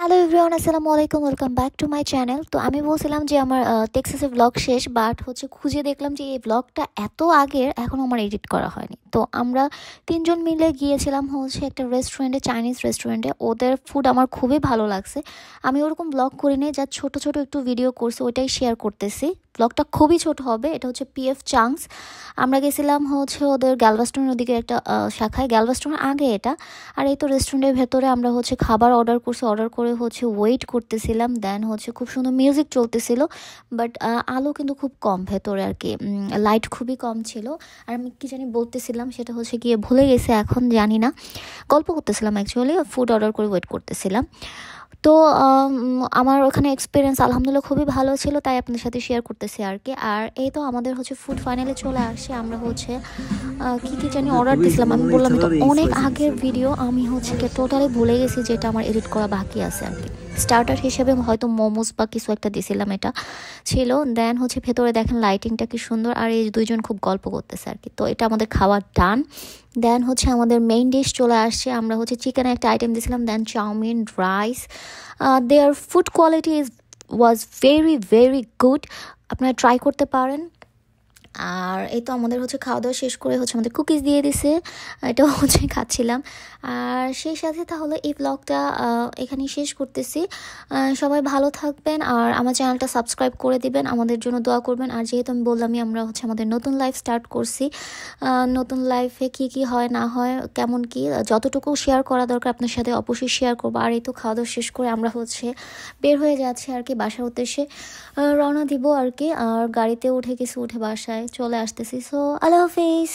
Hello everyone, আসসালামু আলাইকুম। Welcome back to my channel. তো আমি বলছিলাম যে আমার টেক্সাসে ব্লগ শেষ, বাট খুঁজে দেখলাম যে এই ব্লগটা এত আগের এখনও আমার এডিট করা হয়নি। তো আমরা তিনজন মিলে গিয়েছিলাম একটা রেস্টুরেন্টে, চাইনিজ রেস্টুরেন্টে। ওদের ফুড আমার খুবই ভালো লাগছে। আমি ওরকম ব্লগ করিনি, যা ছোট ছোট একটু ভিডিও করছি, ওইটাই শেয়ার করতেছি। ব্লগটা খুবই ছোট হবে। এটা পিএফ চাংস। আমরা গেছিলাম ওদের গ্যালভাস্টনের ওদিকে একটা শাখায়, গ্যালভাস্টনের আগে এটা। আর এই তো রেস্টুরেন্টের ভেতরে আমরা খাবার অর্ডার করছি, অর্ডার করে ওয়েট করতেছিলাম। দেন খুব সুন্দর মিউজিক চলতেছিল, বাট আলো কিন্তু খুব কম ভেতরে আর কি, লাইট খুবই কম ছিল। আর আমি কি জানি বলতেছিলাম, সেটা গিয়ে ভুলে গেছে, এখন জানি না। গল্প করতেছিলাম অ্যাকচুয়ালি, ফুড অর্ডার করে ওয়েট করতেছিলাম। তো আমার ওখানে এক্সপিরিয়েন্স আলহামদুলিল্লাহ খুবই ভালো ছিল, তাই আপনাদের সাথে শেয়ার করতেছি আর কি। আর এই তো আমাদের ফুড ফাইনালে চলে আসছে। আমরা কি কি জানি অর্ডার দিয়েছিলাম, আমি বললাম এটা অনেক আগের ভিডিও। আমি টোটালি ভুলে গেছি যে এটা আমার এডিট করা বাকি আছে আর কি। স্টার্টার হিসেবে হয়তো মোমোস বা কিছু একটা দিয়েছিলাম, এটা ছিল। দেন ভেতরে দেখেন লাইটিংটা কি সুন্দর, আর এই দুইজন খুব গল্প করতেছে আর কি। তো এটা আমাদের খাওয়া ডান। দেন আমাদের মেইন ডিশ চলে আসছে। আমরা চিকেনের একটা আইটেম দিয়েছিলাম, then chowmein, rice. Their food quality was very very good. আপনারা ট্রাই করতে পারেন। আর এই তো আমাদের খাওয়া দাওয়া শেষ করে আমাদের কুকিজ দিয়ে দিছে, এটাও খাচ্ছিলাম। আর সেই সাথে তাহলে এই ব্লগটা এখানেই শেষ করতেছি। সবাই ভালো থাকবেন, আর আমার চ্যানেলটা সাবস্ক্রাইব করে দিবেন, আমাদের জন্য দোয়া করবেন। আর যেহেতু আমি বললামই, আমরা আমাদের নতুন লাইফ স্টার্ট করছি। নতুন লাইফে কি কি হয় না হয়, কেমন কি, যতটুকু শেয়ার করা দরকার আপনার সাথে অবশ্যই শেয়ার করবো। আর এই তো খাওয়া দাওয়া শেষ করে আমরা বের হয়ে যাচ্ছি আর কি, বাসার উদ্দেশ্যে রওনা দিব আর কি। আর গাড়িতে উঠে বাসায় চলে আসতেছি। সো আল্লাহ হাফিজ।